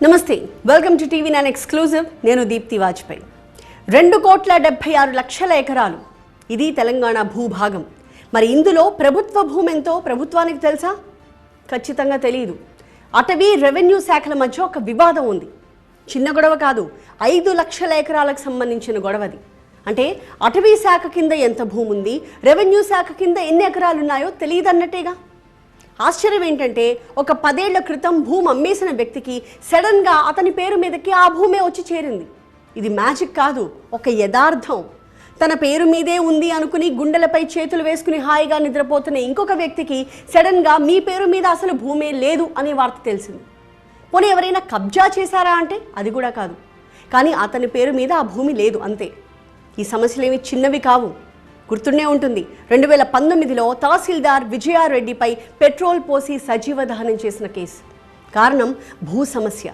నమస్తే, welcome to TV9 exclusive. నేను దీప్తి వాజ్పేయి. 2,76,00,000 ఎకరాలు ఇది తెలంగాణ భూభాగం. మరి ఇందులో ప్రభుత్వ భూమి ఎంతో ప్రభుత్వానికి తెలుసా? ఖచ్చితంగా తెలియదు. అటవీ రెవెన్యూ శాఖల మధ్య ఒక వివాదం ఉంది. చిన్న గొడవ కాదు, 5 లక్షల ఎకరాలకు సంబంధించిన గొడవది. అంటే అటవీ శాఖ కింద ఎంత భూమి ఉంది, రెవెన్యూ శాఖ కింద ఎన్ని ఎకరాలు ఉన్నాయో తెలియదన్నట్టేగా. ఆశ్చర్యం ఏంటంటే, ఒక 10 ఏళ్ల క్రితం భూమి అమ్మేసిన వ్యక్తికి సడన్గా అతని పేరు మీదకి ఆ భూమే వచ్చి చేరింది. ఇది మ్యాజిక్ కాదు, ఒక యథార్థం. తన పేరు మీదే ఉంది అనుకుని గుండెలపై చేతులు వేసుకుని హాయిగా నిద్రపోతున్న ఇంకొక వ్యక్తికి సడన్గా మీ పేరు మీద అసలు భూమే లేదు అనే వార్త తెలిసింది. పోనీ ఎవరైనా కబ్జా చేశారా అంటే అది కూడా కాదు. కానీ అతని పేరు మీద ఆ భూమి లేదు, అంతే. ఈ సమస్యలేవి చిన్నవి కావు. గుర్తుండే ఉంటుంది, 2019లో తహసీల్దార్ విజయారెడ్డిపై పెట్రోల్ పోసి సజీవ దహనం చేసిన కేసు. కారణం భూ సమస్య.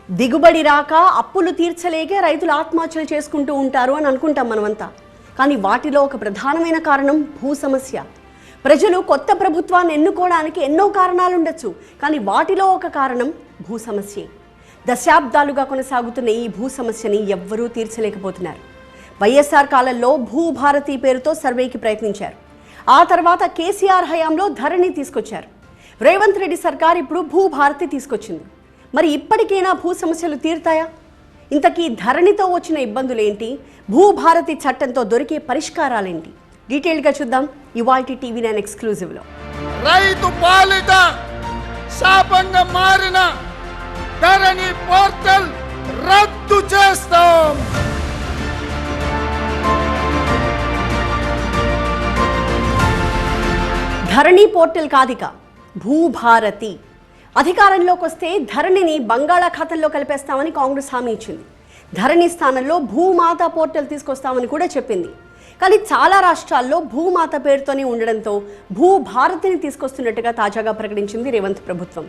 దిగుబడి రాక అప్పులు తీర్చలేకే రైతులు ఆత్మహత్యలు చేసుకుంటూ ఉంటారు అని అనుకుంటాం మనమంతా. కానీ వాటిలో ఒక ప్రధానమైన కారణం భూ సమస్య. ప్రజలు కొత్త ప్రభుత్వాన్ని ఎన్నుకోవడానికి ఎన్నో కారణాలు ఉండొచ్చు, కానీ వాటిలో ఒక కారణం భూ సమస్యే. దశాబ్దాలుగా కొనసాగుతున్న ఈ భూ సమస్యని ఎవ్వరూ తీర్చలేకపోతున్నారు. వైఎస్ఆర్ కాలంలో భూభారతి పేరుతో సర్వేకి ప్రయత్నించారు. ఆ తర్వాత కేసీఆర్ హయాంలో ధరణి తీసుకొచ్చారు. రేవంత్ రెడ్డి సర్కార్ ఇప్పుడు భూభారతి తీసుకొచ్చింది. మరి ఇప్పటికైనా భూ సమస్యలు తీరుతాయా? ఇంతకీ ధరణితో వచ్చిన ఇబ్బందులు ఏంటి, భూభారతి చట్టంతో దొరికే పరిష్కారాలేంటి? డీటెయిల్గా చూద్దాం ఇవాల్టి టీవీ9 ఎక్స్క్లూజివ్లో. రైతు పాలిట శాపంగా మారిన ధరణి పోర్టల్ రద్దు చేస్తాం. ధరణి పోర్టల్ కాదిక, భూభారతి. అధికారంలోకి వస్తే ధరణిని బంగాళాఖాతంలో కలిపేస్తామని కాంగ్రెస్ హామీ ఇచ్చింది. ధరణి స్థానంలో భూమాత పోర్టల్ తీసుకొస్తామని కూడా చెప్పింది. కానీ చాలా రాష్ట్రాల్లో భూమాత పేరుతోనే ఉండడంతో భూభారతిని తీసుకొస్తున్నట్టుగా తాజాగా ప్రకటించింది రేవంత్ ప్రభుత్వం.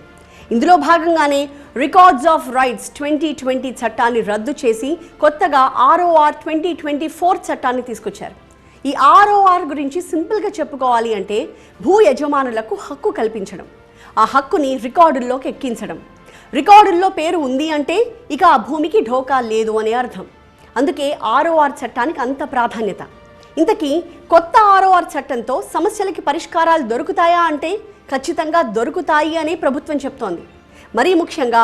ఇందులో భాగంగానే రికార్డ్స్ ఆఫ్ రైట్స్ 2020 చట్టాన్ని రద్దు చేసి కొత్తగా ROR 2024 చట్టాన్ని తీసుకొచ్చారు. ఈ ROR గురించి సింపుల్గా చెప్పుకోవాలి అంటే భూ యజమానులకు హక్కు కల్పించడం, ఆ హక్కుని రికార్డుల్లోకి ఎక్కించడం. రికార్డుల్లో పేరు ఉంది అంటే ఇక ఆ భూమికి ఢోకా లేదు అనే అర్థం. అందుకే ROR చట్టానికి అంత ప్రాధాన్యత. ఇంతకీ కొత్త ROR చట్టంతో సమస్యలకి పరిష్కారాలు దొరుకుతాయా అంటే ఖచ్చితంగా దొరుకుతాయి అని ప్రభుత్వం చెప్తోంది. మరీ ముఖ్యంగా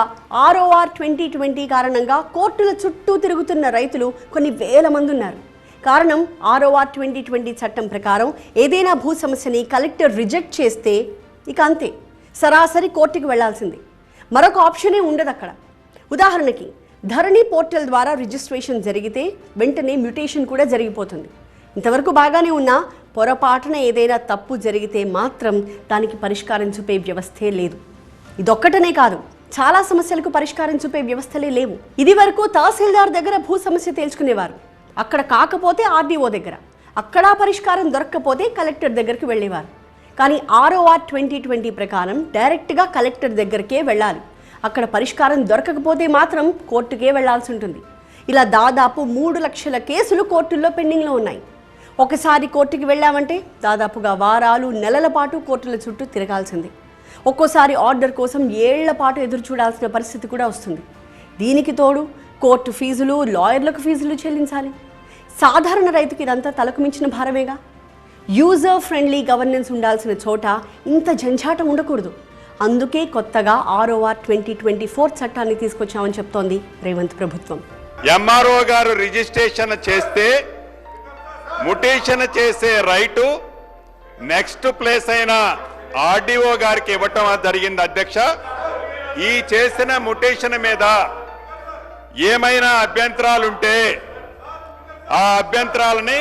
ROR 2020 కారణంగా కోర్టుల చుట్టూ తిరుగుతున్న రైతులు కొన్ని వేల మంది ఉన్నారు. కారణం ROR 2020 చట్టం ప్రకారం ఏదైనా భూ సమస్యని కలెక్టర్ రిజెక్ట్ చేస్తే ఇక అంతే, సరాసరి కోర్టుకు వెళ్లాల్సిందే. మరొక ఆప్షనే ఉండదు అక్కడ. ఉదాహరణకి ధరణి పోర్టల్ ద్వారా రిజిస్ట్రేషన్ జరిగితే వెంటనే మ్యూటేషన్ కూడా జరిగిపోతుంది. ఇంతవరకు బాగానే ఉన్నా పొరపాటున ఏదైనా తప్పు జరిగితే మాత్రం దానికి పరిష్కారం చూపే వ్యవస్థే లేదు. ఇదొక్కటనే కాదు, చాలా సమస్యలకు పరిష్కారం చూపే వ్యవస్థలే లేవు. ఇది వరకు తహసీల్దార్ దగ్గర భూ సమస్య తేల్చుకునేవారు. అక్కడ కాకపోతే RDO దగ్గర, అక్కడ పరిష్కారం దొరక్కపోతే కలెక్టర్ దగ్గరికి వెళ్ళేవారు. కానీ ROR 2020 ప్రకారం డైరెక్ట్గా కలెక్టర్ దగ్గరికే వెళ్ళాలి. అక్కడ పరిష్కారం దొరకకపోతే మాత్రం కోర్టుకే వెళ్లాల్సి ఉంటుంది. ఇలా దాదాపు 3 లక్షల కేసులు కోర్టుల్లో పెండింగ్లో ఉన్నాయి. ఒకసారి కోర్టుకి వెళ్ళామంటే దాదాపుగా వారాలు, నెలల పాటు కోర్టుల చుట్టూ తిరగాల్సిందే. ఒక్కోసారి ఆర్డర్ కోసం ఏళ్ల పాటు ఎదురు చూడాల్సిన పరిస్థితి కూడా వస్తుంది. దీనికి తోడు కోర్టు ఫీజులు, లాయర్లకు ఫీజులు చెల్లించాలి. సాధారణ రైతుకి ఇదంతా తలకు మించిన భారమేగా. యూజర్ ఫ్రెండ్లీ గవర్నెన్స్ ఉండాల్సిన చోట ఇంత జంఝాటం ఉండకూడదు. అందుకే కొత్తగా ROR 2024 చట్టాన్ని తీసుకొచ్చామని చెప్తోంది రేవంత్ ప్రభుత్వం. MRO గారు రిజిస్ట్రేషన్ చేస్తే ముటేషన్ చేసే రైటు నెక్స్ట్ ప్లేస్ అయిన RDO గారికి ఇవ్వటం జరిగింది అధ్యక్ష. ఈ చేసిన ముటేషన్ మీద ఏమైనా అభ్యంతరాలుంటే ఆ అభ్యంతరాలని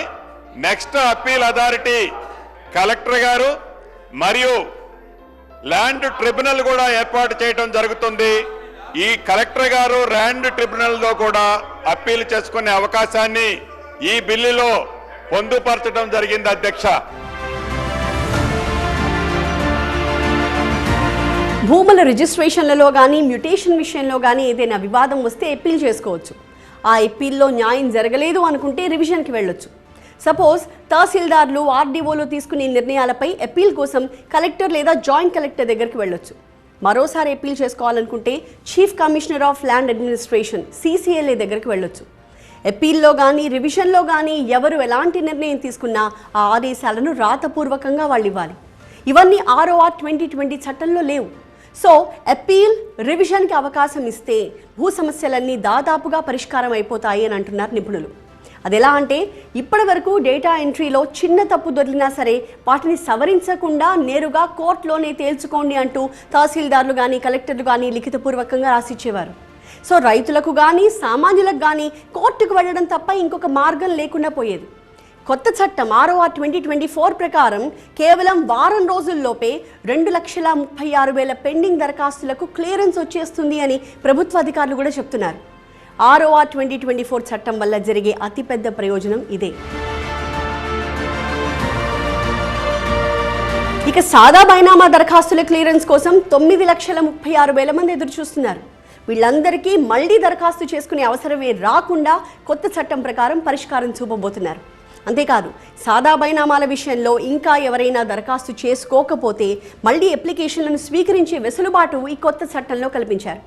నెక్స్ట్ అప్పీల్ అథారిటీ కలెక్టర్ గారు మరియు ల్యాండ్ ట్రిబ్యునల్ కూడా ఏర్పాటు చేయడం జరుగుతుంది. ఈ కలెక్టర్ గారు ల్యాండ్ ట్రిబ్యునల్లో కూడా అప్పీల్ చేసుకునే అవకాశాన్ని ఈ బిల్లులో పొందుపరచడం జరిగింది అధ్యక్ష. భూముల రిజిస్ట్రేషన్లలో కానీ మ్యూటేషన్ విషయంలో కానీ ఏదైనా వివాదం వస్తే అప్పీల్ చేసుకోవచ్చు. ఆ అప్పీల్లో న్యాయం జరగలేదు అనుకుంటే రివిజన్కి వెళ్ళొచ్చు. సపోజ్ తహసీల్దార్లు RDOలు తీసుకునే నిర్ణయాలపై అప్పీల్ కోసం కలెక్టర్ లేదా జాయింట్ కలెక్టర్ దగ్గరికి వెళ్ళొచ్చు. మరోసారి అప్పీల్ చేసుకోవాలనుకుంటే chief commissioner of land administration CCLA దగ్గరికి వెళ్ళొచ్చు. అప్పీల్లో కానీ రివిజన్లో కానీ ఎవరు ఎలాంటి నిర్ణయం తీసుకున్నా ఆ ఆదేశాలను రాతపూర్వకంగా వాళ్ళు ఇవ్వాలి. ఇవన్నీ ROR 2020 చట్టంలో లేవు. సో అప్పీల్ రివిజన్కి అవకాశం ఇస్తే భూ సమస్యలన్నీ దాదాపుగా పరిష్కారం అయిపోతాయి అని అంటున్నారు నిపుణులు. అది ఎలా అంటే ఇప్పటి వరకు డేటా ఎంట్రీలో చిన్న తప్పు దొరికినా సరే వాటిని సవరించకుండా నేరుగా కోర్టులోనే తేల్చుకోండి అంటూ తహసీల్దార్లు కానీ కలెక్టర్లు కానీ లిఖితపూర్వకంగా రాసిచ్చేవారు. సో రైతులకు కానీ సామాన్యులకు కానీ కోర్టుకు వెళ్ళడం తప్ప ఇంకొక మార్గం లేకుండా పోయేది. కొత్త చట్టం ROR 2024 ప్రకారం కేవలం వారం రోజుల్లోపే 2,36,000 పెండింగ్ దరఖాస్తులకు క్లియరెన్స్ వచ్చేస్తుంది అని ప్రభుత్వ అధికారులు కూడా చెప్తున్నారు. ROR 2024 చట్టం వల్ల జరిగే అతిపెద్ద ప్రయోజనం ఇదే. ఇక సాదా బైనామా దరఖాస్తుల క్లియరెన్స్ కోసం 9,36,000 మంది ఎదురు చూస్తున్నారు. వీళ్ళందరికీ మళ్లీ దరఖాస్తు చేసుకునే అవసరమే రాకుండా కొత్త చట్టం ప్రకారం పరిష్కారం చూపబోతున్నారు. అంతేకాదు సాదా బైనామాల విషయంలో ఇంకా ఎవరైనా దరఖాస్తు చేసుకోకపోతే మళ్లీ అప్లికేషన్లను స్వీకరించే వెసులుబాటు ఈ కొత్త చట్టంలో కల్పించారు.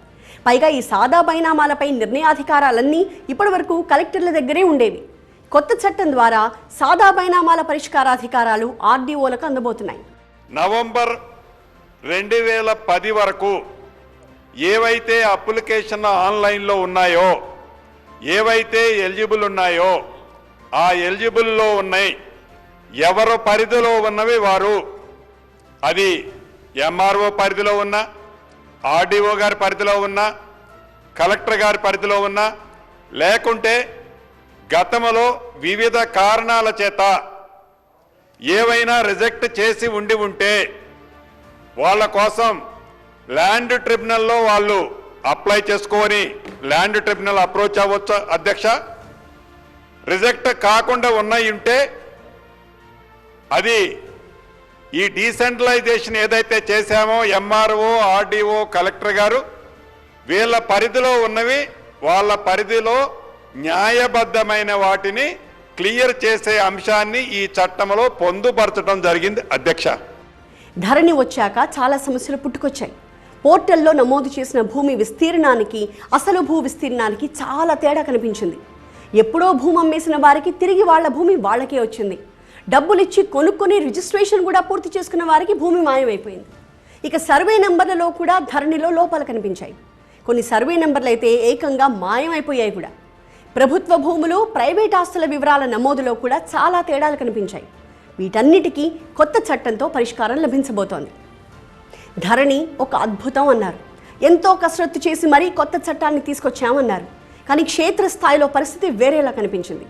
పైగా ఈ సాదా బైనామాలపై నిర్ణయాధికారాలన్నీ ఇప్పటివరకు కలెక్టర్ల దగ్గరే ఉండేవి. కొత్త చట్టం ద్వారా సాదా బైనామాల పరిష్కారాధికారాలు RDOలకు అందబోతున్నాయి. నవంబర్ 2010 వరకు ఏవైతే అప్లికేషన్ ఆన్లైన్లో ఉన్నాయో, ఏవైతే ఎలిజిబుల్ ఉన్నాయో ఆ ఎలిజిబుల్లో ఉన్నాయి, ఎవరు పరిధిలో ఉన్నవి వారు, అది MRO పరిధిలో ఉన్నా, RDO గారి పరిధిలో ఉన్నా, కలెక్టర్ గారి పరిధిలో ఉన్నా, లేకుంటే గతంలో వివిధ కారణాల చేత ఏవైనా రిజెక్ట్ చేసి ఉంటే వాళ్ళ కోసం ల్యాండ్ ట్రిబ్యునల్లో వాళ్ళు అప్లై చేసుకొని ల్యాండ్ ట్రిబ్యునల్ అప్రోచ్ అవ్వచ్చు. అధ్యక్ష, రిజెక్ట్ కాకుండా ఉన్నాయి ఉంటే అది ఈ డీసెంట్రలైజేషన్ ఏదైతే చేశామో MRO, RDO, కలెక్టర్ గారు వీళ్ళ పరిధిలో ఉన్నవి వాళ్ళ పరిధిలో న్యాయబద్ధమైన వాటిని క్లియర్ చేసే అంశాన్ని ఈ చట్టంలో పొందుపరచడం జరిగింది. అధ్యక్ష, ధరణి వచ్చాక చాలా సమస్యలు పుట్టుకొచ్చాయి. పోర్టల్లో నమోదు చేసిన భూమి విస్తీర్ణానికి అసలు భూ విస్తీర్ణానికి చాలా తేడా కనిపించింది. ఎప్పుడో భూమి అమ్మేసిన వారికి తిరిగి వాళ్ళ భూమి వాళ్ళకే వచ్చింది. డబ్బులు ఇచ్చి కొనుక్కొని రిజిస్ట్రేషన్ కూడా పూర్తి చేసుకున్న వారికి భూమి మాయమైపోయింది. ఇక సర్వే నెంబర్లలో కూడా ధరణిలో లోపాలు కనిపించాయి. కొన్ని సర్వే నెంబర్లు అయితే ఏకంగా మాయమైపోయాయి కూడా. ప్రభుత్వ భూములు, ప్రైవేట్ ఆస్తుల వివరాల నమోదులో కూడా చాలా తేడాలు కనిపించాయి. వీటన్నిటికీ కొత్త చట్టంతో పరిష్కారం లభించబోతోంది. ధరణి ఒక అద్భుతం అన్నారు. ఎంతో కసరత్తు చేసి మరీ కొత్త చట్టాన్ని తీసుకొచ్చామన్నారు. కానీ క్షేత్రస్థాయిలో పరిస్థితి వేరేలా కనిపించింది.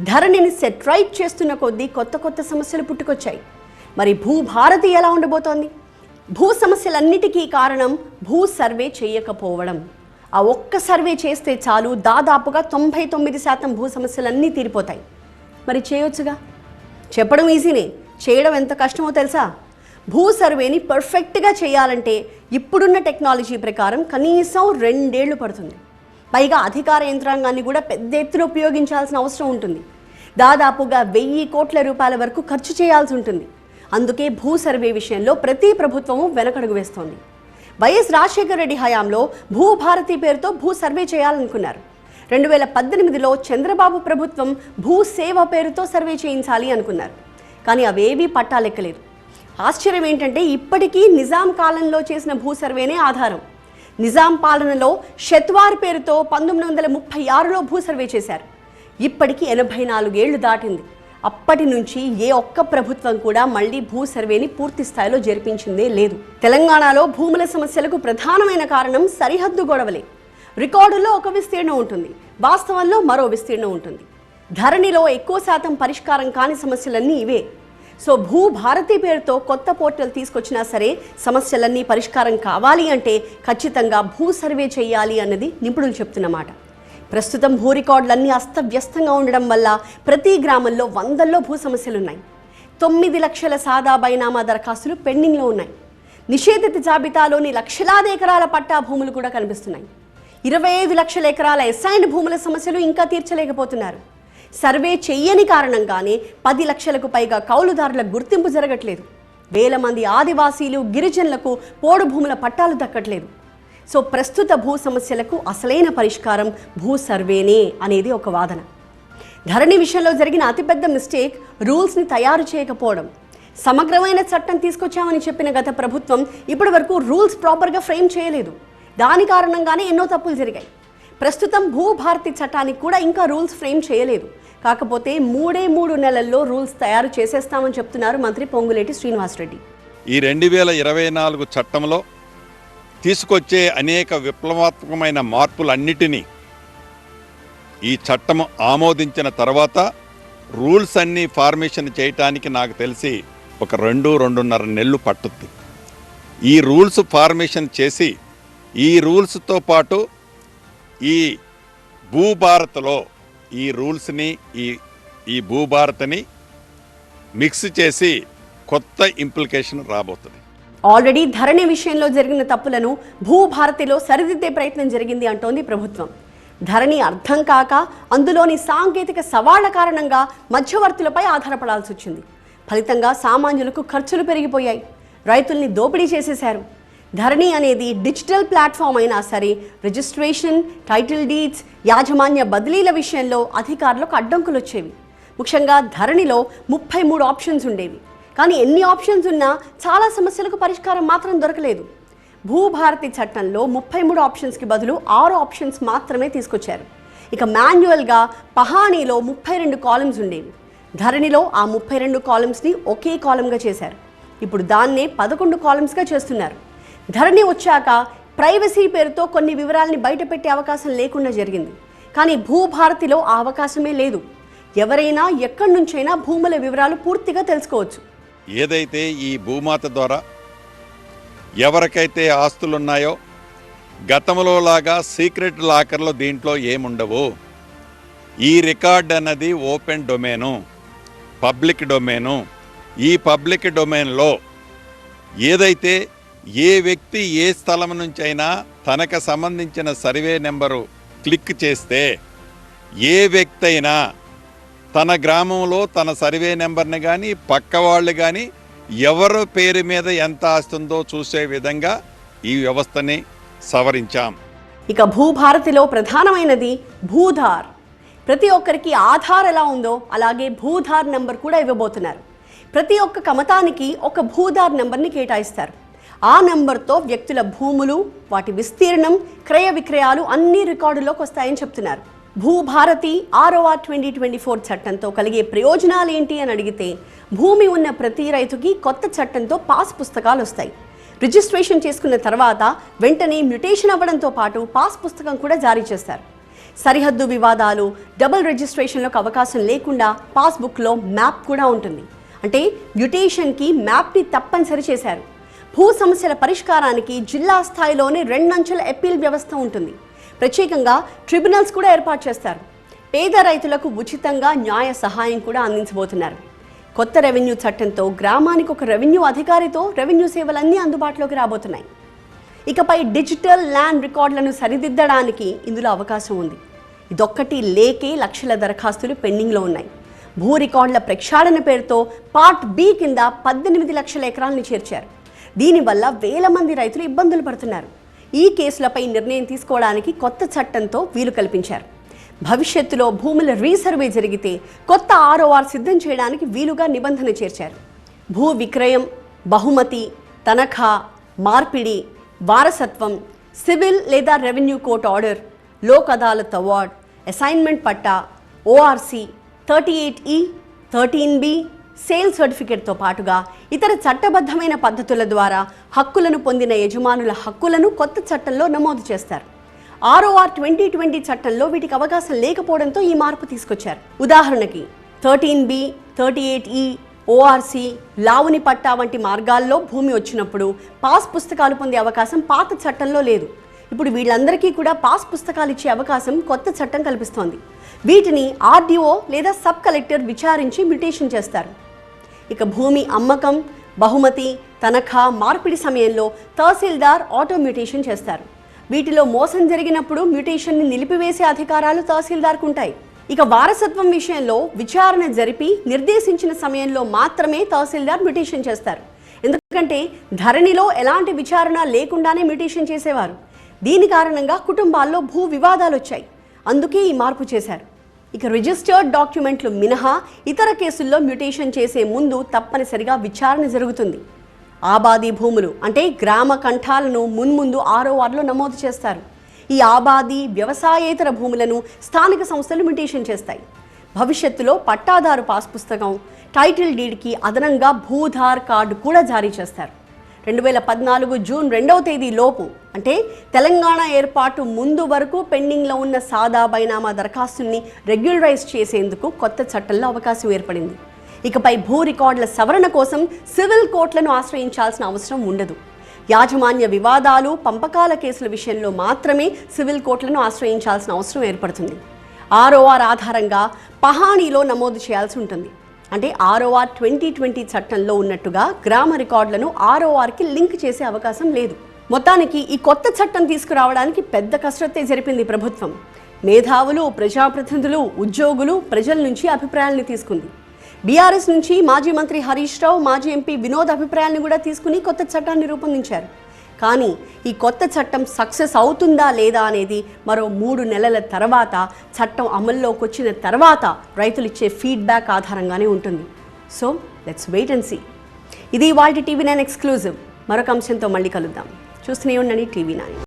ధరణిని సెట్ రైట్ చేస్తున్న కొద్దీ కొత్త కొత్త సమస్యలు పుట్టుకొచ్చాయి. మరి భూభారతి ఎలా ఉండబోతోంది? భూ సమస్యలన్నిటికీ కారణం భూ సర్వే చేయకపోవడం. ఆ ఒక్క సర్వే చేస్తే చాలు దాదాపుగా 99% భూ సమస్యలన్నీ తీరిపోతాయి. మరి చేయొచ్చుగా? చెప్పడం ఈజీనే, చేయడం ఎంత కష్టమో తెలుసా? భూ సర్వేని పర్ఫెక్ట్గా చేయాలంటే ఇప్పుడున్న టెక్నాలజీ ప్రకారం కనీసం 2 ఏళ్లు పడుతుంది. పైగా అధికార యంత్రాంగాన్ని కూడా పెద్ద ఎత్తున ఉపయోగించాల్సిన అవసరం ఉంటుంది. దాదాపుగా 1000 కోట్ల రూపాయల వరకు ఖర్చు చేయాల్సి ఉంటుంది. అందుకే భూ సర్వే విషయంలో ప్రతి ప్రభుత్వము వెనకడుగు వేస్తోంది. వైఎస్ రాజశేఖర రెడ్డి హయాంలో భూభారతి పేరుతో భూ సర్వే చేయాలనుకున్నారు. 2018లో చంద్రబాబు ప్రభుత్వం భూ సేవ పేరుతో సర్వే చేయించాలి అనుకున్నారు. కానీ అవేవీ పట్టాలెక్కలేదు. ఆశ్చర్యం ఏంటంటే ఇప్పటికీ నిజాం కాలంలో చేసిన భూ సర్వేనే ఆధారం. నిజాం పాలనలో షెత్వార్ పేరుతో 1936లో భూ సర్వే చేశారు. ఇప్పటికీ 84 ఏళ్లు దాటింది. అప్పటి నుంచి ఏ ఒక్క ప్రభుత్వం కూడా మళ్ళీ భూ సర్వేని పూర్తి స్థాయిలో జరిపించిందే లేదు. తెలంగాణలో భూముల సమస్యలకు ప్రధానమైన కారణం సరిహద్దు గొడవలే. రికార్డుల్లో ఒక విస్తీర్ణం ఉంటుంది, వాస్తవంలో మరో విస్తీర్ణం ఉంటుంది. ధరణిలో ఎక్కువ శాతం పరిష్కారం కాని సమస్యలన్నీ ఇవే. సో భూభారతి పేరుతో కొత్త పోర్టల్ తీసుకొచ్చినా సరే సమస్యలన్నీ పరిష్కారం కావాలి అంటే ఖచ్చితంగా భూ సర్వే చేయాలి అన్నది నిపుణులు చెప్తున్నమాట. ప్రస్తుతం భూ రికార్డులన్నీ అస్తవ్యస్తంగా ఉండడం వల్ల ప్రతి గ్రామంలో వందల్లో భూ సమస్యలున్నాయి. 9 లక్షల సాదా బైనామా దరఖాస్తులు పెండింగ్లో ఉన్నాయి. నిషేధిత జాబితాలోని లక్షలాది ఎకరాల పట్టా భూములు కూడా కనిపిస్తున్నాయి. 25 లక్షల ఎకరాల అసైన్డ్ భూముల సమస్యలు ఇంకా తీర్చలేకపోతున్నారు. సర్వే చెయ్యని కారణంగానే 10 లక్షలకు పైగా కౌలుదారుల గుర్తింపు జరగట్లేదు. వేల మంది ఆదివాసీలు గిరిజనులకు పోడు భూముల పట్టాలు దక్కట్లేదు. సో ప్రస్తుత భూ సమస్యలకు అసలైన పరిష్కారం భూ సర్వేనే అనేది ఒక వాదన. ధరణి విషయంలో జరిగిన అతిపెద్ద మిస్టేక్ రూల్స్ని తయారు చేయకపోవడం. సమగ్రమైన చట్టం తీసుకొచ్చామని చెప్పిన గత ప్రభుత్వం ఇప్పటి వరకు రూల్స్ ప్రాపర్గా ఫ్రేమ్ చేయలేదు. దాని కారణంగానే ఎన్నో తప్పులు జరిగాయి. ప్రస్తుతం భూభారతి చట్టానికి కూడా ఇంకా రూల్స్ ఫ్రేమ్ చేయలేదు. కాకపోతే 3 నెలల్లో రూల్స్ తయారు చేసేస్తామని చెప్తున్నారు మంత్రి పొంగులేటి శ్రీనివాసరెడ్డి. ఈ 2024 చట్టంలో తీసుకొచ్చే అనేక విప్లవాత్మకమైన మార్పులన్నిటినీ ఈ చట్టం ఆమోదించిన తర్వాత రూల్స్ అన్నీ ఫార్మేషన్ చేయటానికి నాకు తెలిసి ఒక 2-2.5 నెలలు పట్టుద్ది. ఈ రూల్స్ ఫార్మేషన్ చేసి ఈ రూల్స్తో పాటు ఈ భూభారత్లో ఈ రూల్స్ని ఈ భూభారత్ని మిక్స్ చేసి కొత్త ఇంప్లికేషన్ రాబోతుంది. ఆల్రెడీ ధరణి విషయంలో జరిగిన తప్పులను భూభారతిలో సరిదిద్దే ప్రయత్నం జరిగింది అంటోంది ప్రభుత్వం. ధరణి అర్థం కాక అందులోని సాంకేతిక సవాళ్ల కారణంగా మధ్యవర్తులపై ఆధారపడాల్సి వచ్చింది. ఫలితంగా సామాన్యులకు ఖర్చులు పెరిగిపోయాయి. రైతుల్ని దోపిడీ చేసేశారు. ధరణి అనేది డిజిటల్ ప్లాట్ఫామ్ అయినా సరే రిజిస్ట్రేషన్, టైటిల్ డీడ్స్, యాజమాన్య బదిలీల విషయంలో అధికారులకు అడ్డంకులు వచ్చేవి. ముఖ్యంగా ధరణిలో 33 ఆప్షన్స్ ఉండేవి. కానీ ఎన్ని ఆప్షన్స్ ఉన్నా చాలా సమస్యలకు పరిష్కారం మాత్రం దొరకలేదు. భూభారతి చట్టంలో 33 ఆప్షన్స్కి బదులు 6 ఆప్షన్స్ మాత్రమే తీసుకొచ్చారు. ఇక మాన్యువల్గా పహాణీలో 32 కాలమ్స్ ఉండేవి. ధరణిలో ఆ 32 కాలమ్స్ని ఒకే కాలమ్గా చేశారు. ఇప్పుడు దాన్నే 11 కాలమ్స్గా చేస్తున్నారు. ధరణి వచ్చాక ప్రైవసీ పేరుతో కొన్ని వివరాలని బయటపెట్టే అవకాశం లేకుండా జరిగింది. కానీ భూభారతిలో ఆ అవకాశమే లేదు. ఎవరైనా ఎక్కడి నుంచైనా భూముల వివరాలు పూర్తిగా తెలుసుకోవచ్చు. ఏదైతే ఈ భూమాత ద్వారా ఎవరికైతే ఆస్తులున్నాయో గతంలో లాగా సీక్రెట్ లాకర్లో దీంట్లో ఏముండవు. ఈ రికార్డ్ అన్నది ఓపెన్ డొమైను, పబ్లిక్ డొమైను. ఈ పబ్లిక్ డొమైన్లో ఏదైతే ఏ వ్యక్తి ఏ స్థలం నుంచైనా తనకు సంబంధించిన సర్వే నెంబరు క్లిక్ చేస్తే ఏ వ్యక్తి అయినా తన గ్రామంలో తన సర్వే నెంబర్ని కానీ పక్క వాళ్ళు కానీ ఎవరి పేరు మీద ఎంత ఆస్తుందో చూసే విధంగా ఈ వ్యవస్థని సవరించాం. ఇక భూభారతిలో ప్రధానమైనది భూధార్. ప్రతి ఒక్కరికి ఆధార్ ఎలా ఉందో అలాగే భూధార్ నెంబర్ కూడా ఇవ్వబోతున్నారు. ప్రతి ఒక్క కమతానికి ఒక భూధార్ నెంబర్ని కేటాయిస్తారు. ఆ నెంబర్తో వ్యక్తుల భూములు, వాటి విస్తీర్ణం, క్రయ విక్రయాలు అన్ని రికార్డులోకి వస్తాయని చెప్తున్నారు. భూభారతి ROR 2024 చట్టంతో కలిగే ప్రయోజనాలు ఏంటి అని అడిగితే భూమి ఉన్న ప్రతి రైతుకి కొత్త చట్టంతో పాస్ పుస్తకాలు వస్తాయి. రిజిస్ట్రేషన్ చేసుకున్న తర్వాత వెంటనే మ్యుటేషన్ అవ్వడంతో పాటు పాస్ పుస్తకం కూడా జారీ చేస్తారు. సరిహద్దు వివాదాలు, డబుల్ రిజిస్ట్రేషన్లకు అవకాశం లేకుండా పాస్బుక్లో మ్యాప్ కూడా ఉంటుంది. అంటే మ్యుటేషన్కి మ్యాప్ని తప్పనిసరి చేశారు. భూ సమస్యల పరిష్కారానికి జిల్లా స్థాయిలోనే 2 అంచెల అప్పీల్ వ్యవస్థ ఉంటుంది. ప్రత్యేకంగా ట్రిబ్యునల్స్ కూడా ఏర్పాటు చేస్తారు. పేద రైతులకు ఉచితంగా న్యాయ సహాయం కూడా అందించబోతున్నారు. కొత్త రెవెన్యూ చట్టంతో గ్రామానికి ఒక రెవెన్యూ అధికారితో రెవెన్యూ సేవలన్నీ అందుబాటులోకి రాబోతున్నాయి. ఇకపై డిజిటల్ ల్యాండ్ రికార్డులను సరిదిద్దడానికి ఇందులో అవకాశం ఉంది. ఇదొక్కటి లేకే లక్షల దరఖాస్తులు పెండింగ్లో ఉన్నాయి. భూ రికార్డుల ప్రక్షాళన పేరుతో పార్ట్ B కింద 18 లక్షల ఎకరాలను చేర్చారు. దీనివల్ల వేల మంది రైతులు ఇబ్బందులు పడుతున్నారు. ఈ కేసులపై నిర్ణయం తీసుకోవడానికి కొత్త చట్టంతో వీలు కల్పించారు. భవిష్యత్తులో భూముల రీసర్వే జరిగితే కొత్త ROR సిద్ధం చేయడానికి వీలుగా నిబంధన చేర్చారు. భూ విక్రయం, బహుమతి, తనఖా, మార్పిడి, వారసత్వం, సివిల్ లేదా revenue court order, Lok Adalat award, assignment patta, ORC, 38E, 13B, sale సర్టిఫికేట్తో పాటుగా ఇతర చట్టబద్ధమైన పద్ధతుల ద్వారా హక్కులను పొందిన యజమానుల హక్కులను కొత్త చట్టంలో నమోదు చేస్తారు. ROR 2020 చట్టంలో వీటికి అవకాశం లేకపోవడంతో ఈ మార్పు తీసుకొచ్చారు. ఉదాహరణకి 13B, 38E, ORC, లావుని పట్టా వంటి మార్గాల్లో భూమి వచ్చినప్పుడు పాస్ పుస్తకాలు పొందే అవకాశం పాత చట్టంలో లేదు. ఇప్పుడు వీళ్ళందరికీ కూడా పాస్ పుస్తకాలు ఇచ్చే అవకాశం కొత్త చట్టం కల్పిస్తోంది. వీటిని RDO లేదా సబ్ కలెక్టర్ విచారించి మ్యుటేషన్ చేస్తారు. ఇక భూమి అమ్మకం, బహుమతి, తనఖా, మార్పిడి సమయంలో తహసీల్దార్ ఆటో మ్యుటేషన్ చేస్తారు. వీటిలో మోసం జరిగినప్పుడు మ్యుటేషన్ని నిలిపివేసే అధికారాలు తహసీల్దార్కు ఉంటాయి. ఇక వారసత్వం విషయంలో విచారణ జరిపి నిర్దేశించిన సమయంలో మాత్రమే తహసీల్దార్ మ్యుటేషన్ చేస్తారు. ఎందుకంటే ధరణిలో ఎలాంటి విచారణ లేకుండానే మ్యూటేషన్ చేసేవారు. దీని కారణంగా కుటుంబాల్లో భూ వివాదాలు వచ్చాయి. అందుకే ఈ మార్పు చేశారు. ఇక రిజిస్టర్డ్ డాక్యుమెంట్లు మినహా ఇతర కేసుల్లో మ్యూటేషన్ చేసే ముందు తప్పనిసరిగా విచారణ జరుగుతుంది. ఆబాదీ భూములు అంటే గ్రామ కంఠాలను మున్ముందు RORలో నమోదు చేస్తారు. ఈ ఆబాదీ వ్యవసాయేతర భూములను స్థానిక సంస్థలు మ్యూటేషన్ చేస్తాయి. భవిష్యత్తులో పట్టాదారు పాస్ పుస్తకం, టైటిల్ డీడ్కి అదనంగా భూధార్ కార్డు కూడా జారీ చేస్తారు. 2014 జూన్ 2వ తేదీ లోపు అంటే తెలంగాణ ఏర్పాటు ముందు వరకు పెండింగ్లో ఉన్న సాదా బైనామా దరఖాస్తుల్ని రెగ్యులరైజ్ చేసేందుకు కొత్త చట్టంలో అవకాశం ఏర్పడింది. ఇకపై భూ రికార్డుల సవరణ కోసం సివిల్ కోర్టులను ఆశ్రయించాల్సిన అవసరం ఉండదు. యాజమాన్య వివాదాలు, పంపకాల కేసుల విషయంలో మాత్రమే సివిల్ కోర్టులను ఆశ్రయించాల్సిన అవసరం ఏర్పడుతుంది. ROR ఆధారంగా పహాణీలో నమోదు చేయాల్సి ఉంటుంది. అంటే ROR 2020 చట్టంలో ఉన్నట్టుగా గ్రామ రికార్డులను RORకి లింక్ చేసే అవకాశం లేదు. మొత్తానికి ఈ కొత్త చట్టం తీసుకురావడానికి పెద్ద కసరత్తే జరిపింది ప్రభుత్వం. మేధావులు, ప్రజాప్రతినిధులు, ఉద్యోగులు, ప్రజల నుంచి అభిప్రాయాలను తీసుకుంది. బీఆర్ఎస్ నుంచి మాజీ మంత్రి హరీష్ రావు, మాజీ ఎంపీ వినోద్ అభిప్రాయాలను కూడా తీసుకుని కొత్త చట్టాన్ని రూపొందించారు. కానీ ఈ కొత్త చట్టం సక్సెస్ అవుతుందా లేదా అనేది మరో 3 నెలల తర్వాత, చట్టం అమల్లోకి వచ్చిన తర్వాత రైతులు ఇచ్చే ఫీడ్బ్యాక్ ఆధారంగానే ఉంటుంది. So let's wait and see. ఇది ఇవాల్టి TV9 ఎక్స్క్లూజివ్. మరొక అంశంతో మళ్ళీ కలుద్దాం. చూస్తూనే ఉండండి TV9.